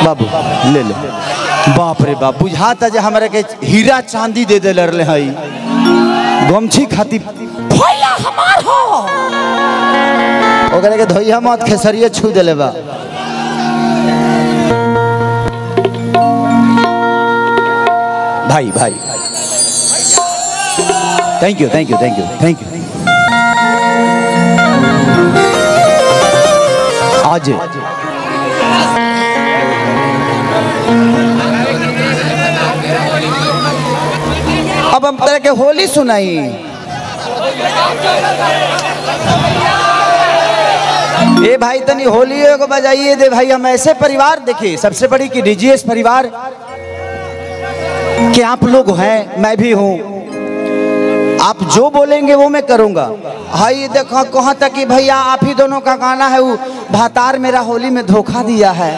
बाबू ले ले। बाप रे बाप, बुझाता जे हमरा के हीरा चांदी दे दे रहे हई। गमछी खाती भैया हमार हो, ओकरे के धोइया मत खेसरिए छू देले बा। भाई भाई thank you thank you thank you thank you. आज अब हम तरह के होली सुनाई। ए भाई तनी होली को बजाइए दे भाई। हम ऐसे परिवार देखे, सबसे बड़ी कि डीजीएस परिवार कि आप लोग हैं, मैं भी हूं। आप जो बोलेंगे वो मैं करूंगा। हाई देखो कहा तक कि भैया आप ही दोनों का गाना है, वो भातार मेरा होली में धोखा दिया है।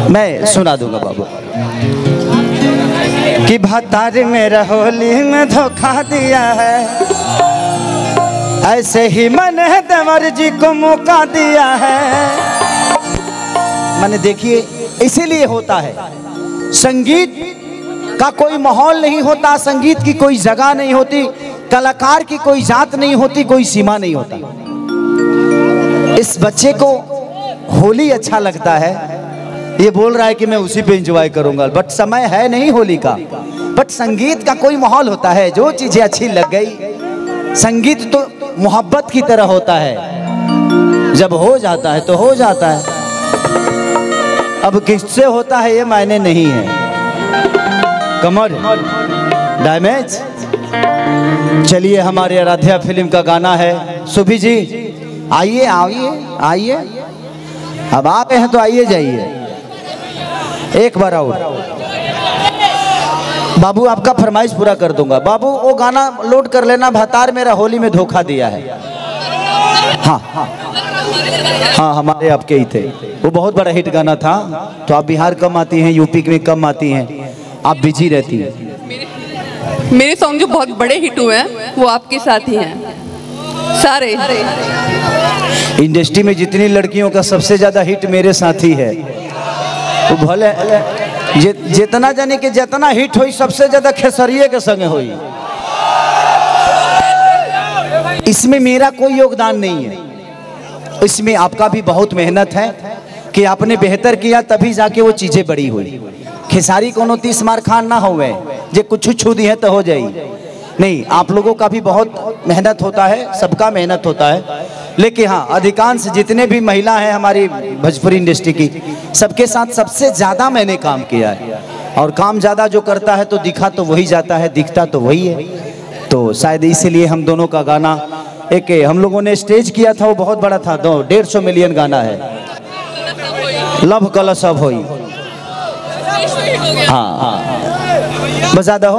मैं सुना दूंगा बाबू कि भातार मेरा होली में धोखा दिया है, ऐसे ही मैंने देवर जी को मौका दिया है। मैंने देखिए इसीलिए होता है, संगीत का कोई माहौल नहीं होता, संगीत की कोई जगह नहीं होती, कलाकार की कोई जात नहीं होती, कोई सीमा नहीं होता। इस बच्चे को होली अच्छा लगता है, ये बोल रहा है कि मैं उसी पे एंजॉय करूंगा, बट समय है नहीं होली का। बट संगीत का कोई माहौल होता है, जो चीजें अच्छी लग गई। संगीत तो मोहब्बत की तरह होता है, जब हो जाता है तो हो जाता है, अब किससे होता है ये मायने नहीं है। कमर डैमेज। चलिए हमारे आराध्या फिल्म का गाना है। सुभी जी आइए आइए आइए, अब आप हैं तो आइए जाइए एक बार और। बाबू आपका फरमाइश पूरा कर दूंगा। बाबू वो गाना लोड कर लेना, भातार मेरा होली में धोखा दिया है। हाँ हाँ हाँ, हमारे आपके ही थे, वो बहुत बड़ा हिट गाना था। तो आप बिहार कम आती हैं, यूपी में कम आती हैं, आप बिजी रहती हैं। मेरे सॉन्ग जो बहुत बड़े हिट हुए हैं वो आपके साथ ही हैं सारे। इंडस्ट्री में जितनी लड़कियों का सबसे ज्यादा हिट मेरे साथ ही है। वो भले जितना जाने कि जितना हिट हुई सबसे ज्यादा खेसरिए के संगे हुई, इसमें मेरा कोई योगदान नहीं है। इसमें आपका भी बहुत मेहनत है कि आपने बेहतर किया तभी जाके वो चीजें बड़ी हुई। खेसारी कोनो 30 मार खान ना होवे जे कुछ छू दी है तो हो जाई नहीं। आप लोगों का भी बहुत मेहनत होता है, सबका मेहनत होता है। लेकिन हाँ, अधिकांश जितने भी महिला हैं हमारी भोजपुरी इंडस्ट्री की, सबके साथ सबसे ज्यादा मैंने काम किया है। और काम ज्यादा जो करता है तो दिखा तो वही जाता है, दिखता तो वही है। तो शायद इसीलिए हम दोनों का गाना एक हम लोगों ने स्टेज किया था, वो बहुत बड़ा था, 150 मिलियन गाना है, लव कलश अब होई। हाँ हाँ बजा दो।